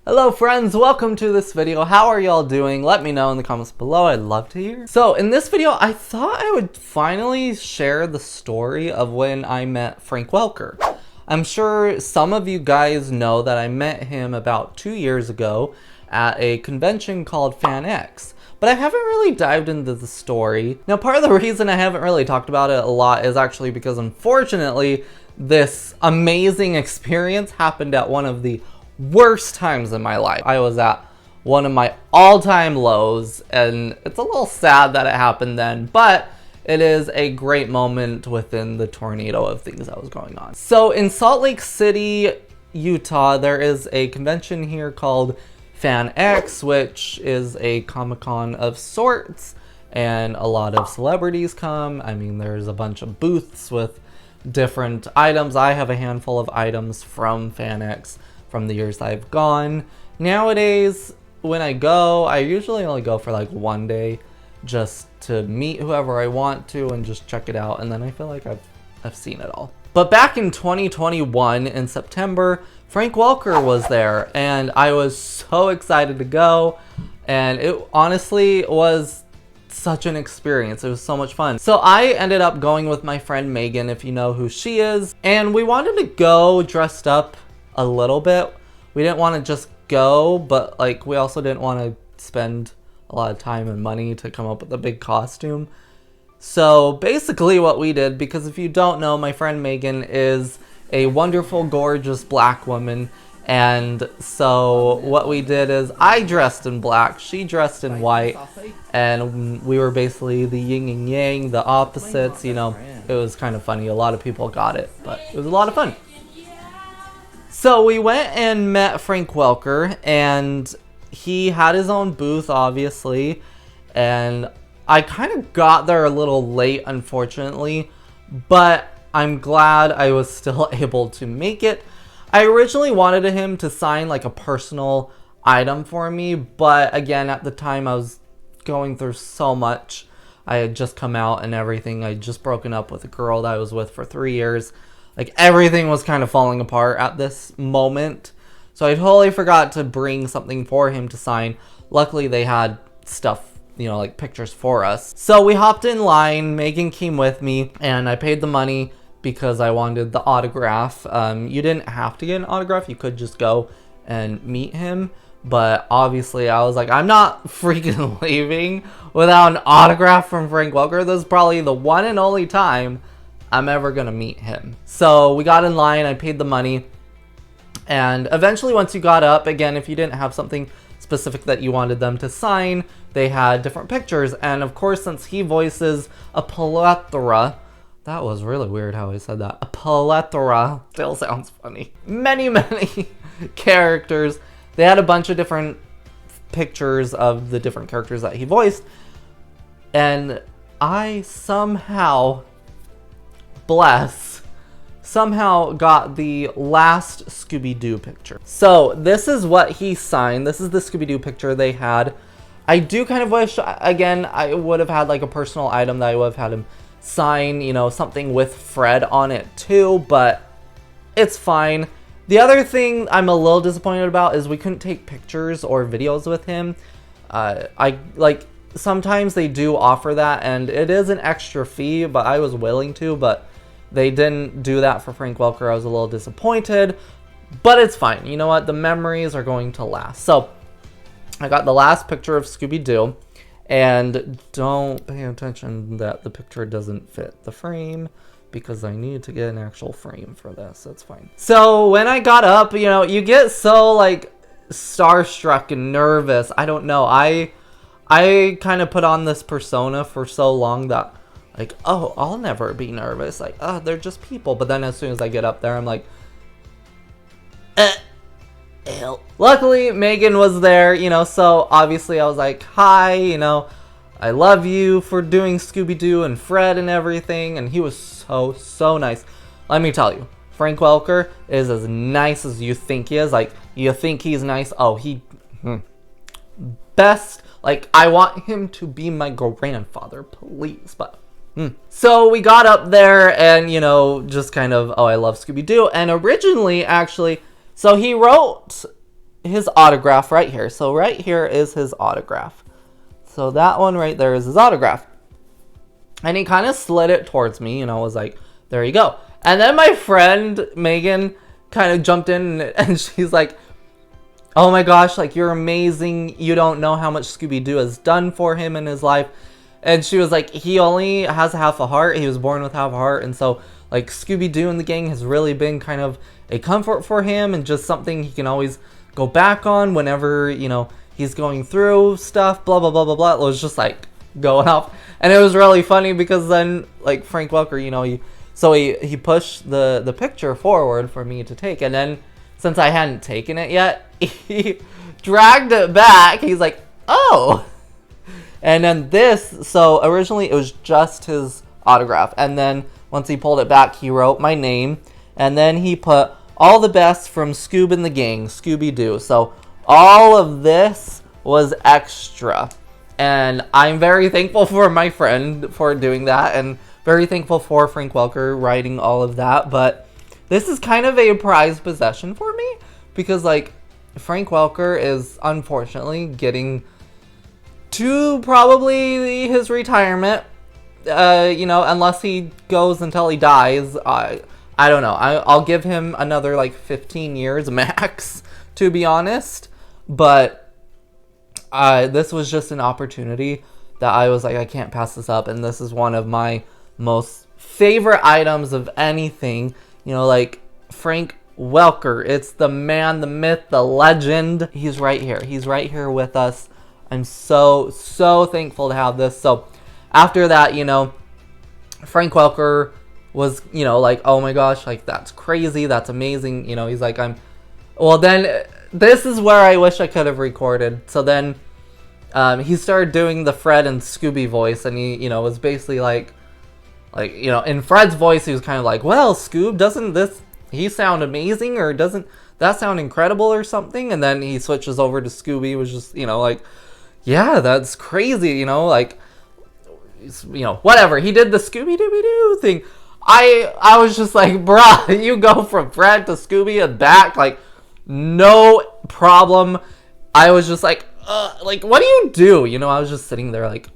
Hello friends, welcome to this video. How are y'all doing? Let me know in the comments below. I'd love to hear. So in this video, I thought I would finally share the story of when I met Frank Welker. I'm sure some of you guys know that I met him about 2 years ago at a convention called FanX. But I haven't really dived into the story. Now, part of the reason I haven't really talked about it a lot is actually because, unfortunately, this amazing experience happened at one of the worst times in my life. I was at one of my all-time lows, and it's a little sad that it happened then, but it is a great moment within the tornado of things that was going on. So in Salt Lake City, Utah, there is a convention here called FanX, which is a Comic-Con of sorts, and a lot of celebrities come. I mean, there's a bunch of booths with different items. I have a handful of items from FanX from the years I've gone. Nowadays, when I go, I usually only go for like one day just to meet whoever I want to and just check it out, and then I feel like I've seen it all. But back in 2021, in September, Frank Welker was there, and I was so excited to go, and it honestly was such an experience. It was so much fun. So I ended up going with my friend Megan, if you know who she is, and we wanted to go dressed up a little bit. We didn't want to just go, but like we also didn't want to spend a lot of time and money to come up with a big costume. So basically what we did, because if you don't know, my friend Megan is a wonderful, gorgeous black woman, and so what we did is I dressed in black, she dressed in white, and we were basically the yin and yang, the opposites. You know, it was kind of funny. A lot of people got it, but it was a lot of fun. So we went and met Frank Welker, and he had his own booth, obviously, and I kind of got there a little late, unfortunately, but I'm glad I was still able to make it. I originally wanted him to sign like a personal item for me, but again, at the time I was going through so much. I had just come out and everything. I had just broken up with a girl that I was with for 3 years. Like, everything was kind of falling apart at this moment. So I totally forgot to bring something for him to sign. Luckily, they had stuff, you know, like pictures for us. So we hopped in line. Megan came with me, and I paid the money because I wanted the autograph. You didn't have to get an autograph. You could just go and meet him. But obviously, I was like, I'm not freaking leaving without an autograph from Frank Welker. This is probably the one and only time I'm ever gonna meet him. So we got in line, I paid the money, and eventually once you got up, again, if you didn't have something specific that you wanted them to sign, they had different pictures, and of course, since he voices a plethora, that was really weird how I said that, a plethora, still sounds funny, many characters, they had a bunch of different pictures of the different characters that he voiced, and I somehow got the last Scooby-Doo picture. So this is what he signed. This is the Scooby-Doo picture they had. I do kind of wish, again, I would have had like a personal item that I would have had him sign, you know, something with Fred on it too, but it's fine. The other thing I'm a little disappointed about is we couldn't take pictures or videos with him. Sometimes they do offer that, and it is an extra fee, but I was willing to, but they didn't do that for Frank Welker. I was a little disappointed, but it's fine. You know what? The memories are going to last. So I got the last picture of Scooby-Doo, and don't pay attention that the picture doesn't fit the frame because I need to get an actual frame for this. That's fine. So when I got up, you know, you get so like starstruck and nervous. I don't know. I kind of put on this persona for so long that, like, oh, I'll never be nervous. Like, oh, they're just people. But then as soon as I get up there, I'm like, ew. Luckily, Megan was there, you know, so obviously I was like, hi, you know, I love you for doing Scooby-Doo and Fred and everything. And he was so nice. Let me tell you, Frank Welker is as nice as you think he is. Like, you think he's nice. Oh, best. Like, I want him to be my grandfather, please. But so we got up there and, you know, just kind of, oh, I love Scooby-Doo. And originally, actually, so he wrote his autograph right here. So right here is his autograph. So that one right there is his autograph. And he kind of slid it towards me, you know, was like, there you go. And then my friend, Megan, kind of jumped in and she's like, oh my gosh, like, you're amazing. You don't know how much Scooby-Doo has done for him in his life. And she was like, he only has half a heart. He was born with half a heart. And so, like, Scooby-Doo and the gang has really been kind of a comfort for him and just something he can always go back on whenever, you know, he's going through stuff, blah, blah, blah, blah, blah. It was just, like, going off. And it was really funny because then, like, Frank Welker, you know, he pushed the picture forward for me to take. And then, since I hadn't taken it yet, he dragged it back. He's like, oh. And then this, so originally it was just his autograph. And then once he pulled it back, he wrote my name. And then he put all the best from Scoob and the gang, Scooby-Doo. So all of this was extra. And I'm very thankful for my friend for doing that. And very thankful for Frank Welker writing all of that. But this is kind of a prized possession for me. Because, like, Frank Welker is unfortunately getting to probably his retirement, you know, unless he goes until he dies. I don't know. I'll give him another, like, 15 years max, to be honest. But this was just an opportunity that I was like, I can't pass this up. And this is one of my most favorite items of anything. You know, like, Frank Welker. It's the man, the myth, the legend. He's right here. He's right here with us. I'm so thankful to have this. So after that, you know, Frank Welker was, you know, like, oh my gosh, like, that's crazy, that's amazing. You know, he's like, well, then this is where I wish I could have recorded. So then he started doing the Fred and Scooby voice, and he, you know, was basically like, you know, in Fred's voice, he was kind of like, well, Scoob, doesn't he sound amazing, or doesn't that sound incredible or something? And then he switches over to Scooby, was just, you know, like, yeah, that's crazy, you know, like, you know, whatever. He did the Scooby-Dooby-Doo thing. I was just like, bruh, you go from Fred to Scooby and back, like, no problem. I was just like, what do you do? You know, I was just sitting there like,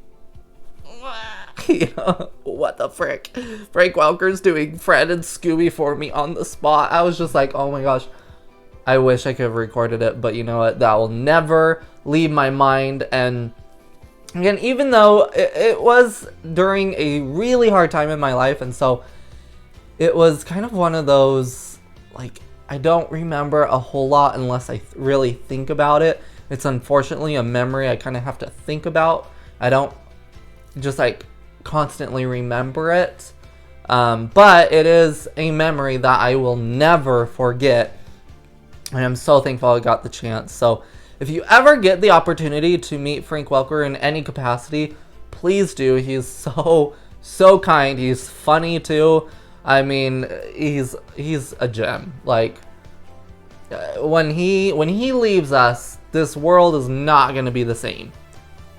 you know, what the frick? Frank Welker's doing Fred and Scooby for me on the spot. I was just like, oh my gosh, I wish I could have recorded it, but you know what? That will never leave my mind. And again, even though it was during a really hard time in my life, and so it was kind of one of those, like, I don't remember a whole lot unless I really think about it. It's unfortunately a memory I kind of have to think about. I don't just, like, constantly remember it. But it is a memory that I will never forget. And I'm so thankful I got the chance. So if you ever get the opportunity to meet Frank Welker in any capacity, please do. He's so kind. He's funny too. I mean, he's a gem. Like, when he leaves us, this world is not going to be the same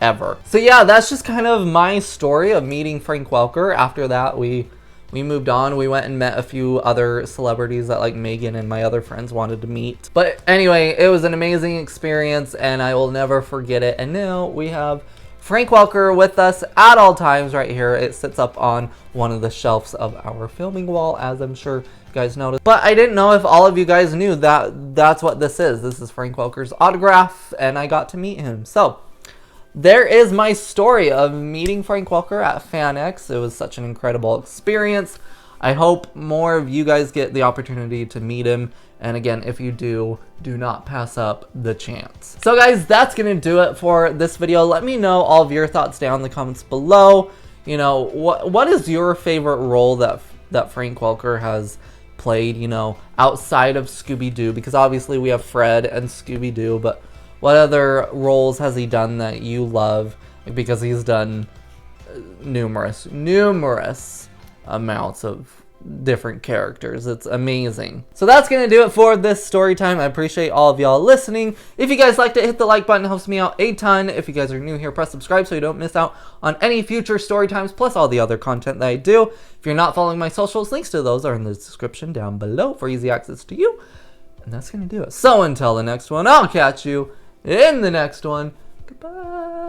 ever. So yeah, that's just kind of my story of meeting Frank Welker. After that, we moved on. We went and met a few other celebrities that, like, Megan and my other friends wanted to meet. But anyway, it was an amazing experience and I will never forget it. And now we have Frank Welker with us at all times right here. It sits up on one of the shelves of our filming wall, as I'm sure you guys noticed. But I didn't know if all of you guys knew that that's what this is. This is Frank Welker's autograph and I got to meet him. So there is my story of meeting Frank Welker at FanX. It was such an incredible experience. I hope more of you guys get the opportunity to meet him. And again, if you do not pass up the chance. So guys, that's going to do it for this video. Let me know all of your thoughts down in the comments below. You know, what is your favorite role that Frank Welker has played, you know, outside of Scooby-Doo? Because obviously we have Fred and Scooby-Doo, but what other roles has he done that you love? Because he's done numerous amounts of different characters. It's amazing. So that's gonna do it for this story time. I appreciate all of y'all listening. If you guys liked it, hit the like button. It helps me out a ton. If you guys are new here, press subscribe so you don't miss out on any future story times, plus all the other content that I do. If you're not following my socials, links to those are in the description down below for easy access to you. And that's going to do it. So until the next one, I'll catch you in the next one. Goodbye.